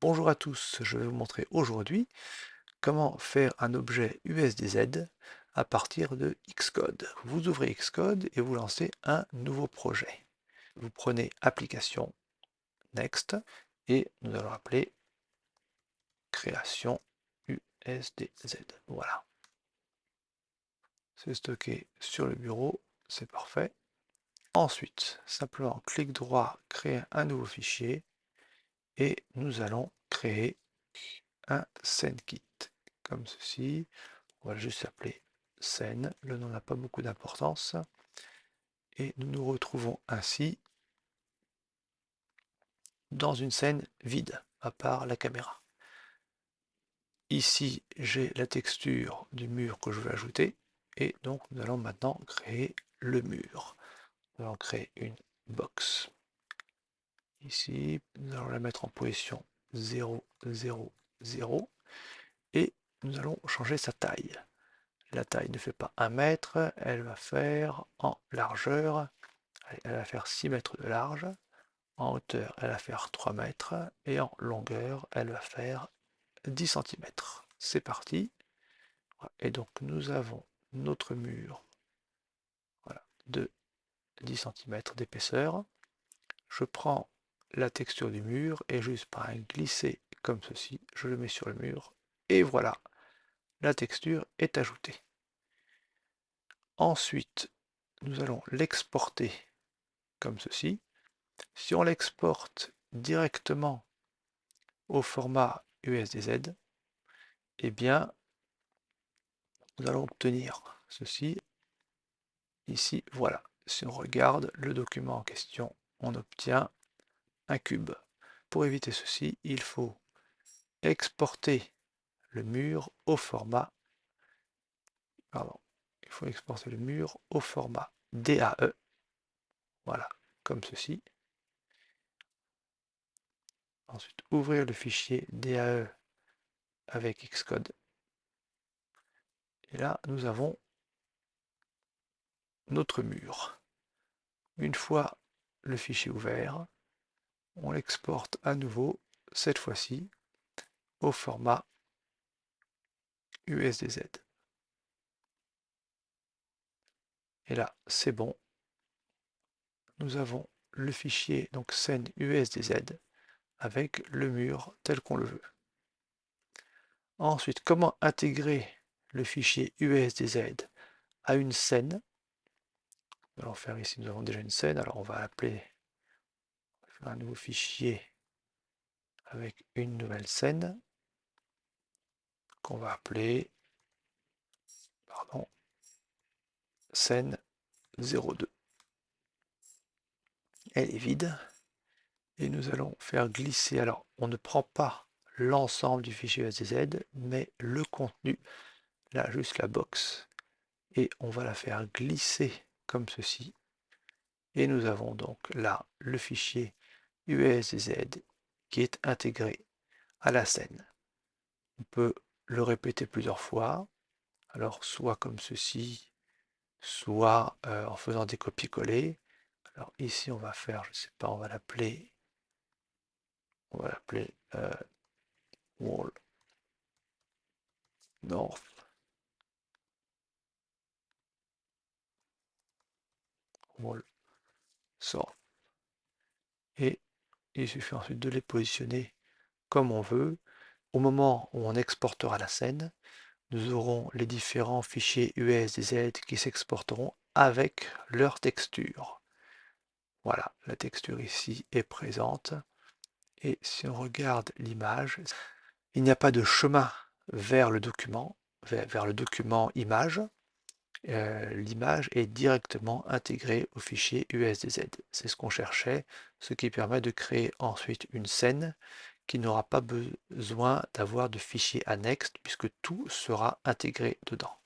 Bonjour à tous, je vais vous montrer aujourd'hui comment faire un objet USDZ à partir de Xcode. Vous ouvrez Xcode et vous lancez un nouveau projet. Vous prenez Application, Next, et nous allons appeler Création USDZ. Voilà. C'est stocké sur le bureau, c'est parfait. Ensuite, simplement clic droit, créer un nouveau fichier, et nous allons créer un SceneKit, comme ceci. On va juste s'appeler scène, le nom n'a pas beaucoup d'importance. Et nous nous retrouvons ainsi dans une scène vide, à part la caméra. Ici, j'ai la texture du mur que je veux ajouter. Et donc, nous allons maintenant créer le mur. Nous allons créer une box. Ici, nous allons la mettre en position 0, 0, 0. Et nous allons changer sa taille. La taille ne fait pas 1 mètre, elle va faire en largeur, elle va faire 6 mètres de large, en hauteur elle va faire 3 mètres, et en longueur elle va faire 10 centimètres. C'est parti. Et donc nous avons notre mur, voilà, de 10 centimètres d'épaisseur. Je prends la texture du mur et juste par un glisser comme ceci, je le mets sur le mur, et voilà, la texture est ajoutée. Ensuite, nous allons l'exporter comme ceci. Si on l'exporte directement au format USDZ, eh bien, nous allons obtenir ceci ici. Voilà. Si on regarde le document en question, on obtient un cube. Pour éviter ceci, il faut exporter le mur au format, il faut exporter le mur au format DAE. Voilà, comme ceci. Ensuite, ouvrir le fichier DAE avec Xcode. Et là, nous avons notre mur. Une fois le fichier ouvert, on l'exporte à nouveau, cette fois-ci, au format USDZ. Et là, c'est bon. Nous avons le fichier, donc scène USDZ, avec le mur tel qu'on le veut. Ensuite, comment intégrer le fichier USDZ à une scène? Nous allons faire ici, nous avons déjà une scène, alors on va appeler un nouveau fichier avec une nouvelle scène qu'on va appeler scène 02. Elle est vide et nous allons faire glisser, alors on ne prend pas l'ensemble du fichier USDZ mais le contenu, là juste la box, et on va la faire glisser comme ceci, et nous avons donc là le fichier USDZ qui est intégré à la scène. On peut le répéter plusieurs fois, alors soit comme ceci, soit en faisant des copier-coller. Alors ici on va faire, je sais pas, on va l'appeler wall north, wall south, et il suffit ensuite de les positionner comme on veut. Au moment où on exportera la scène, nous aurons les différents fichiers USDZ qui s'exporteront avec leur texture. Voilà, la texture ici est présente. Et si on regarde l'image, il n'y a pas de chemin vers le document, vers le document image. L'image est directement intégrée au fichier USDZ. C'est ce qu'on cherchait, ce qui permet de créer ensuite une scène qui n'aura pas besoin d'avoir de fichier annexe puisque tout sera intégré dedans.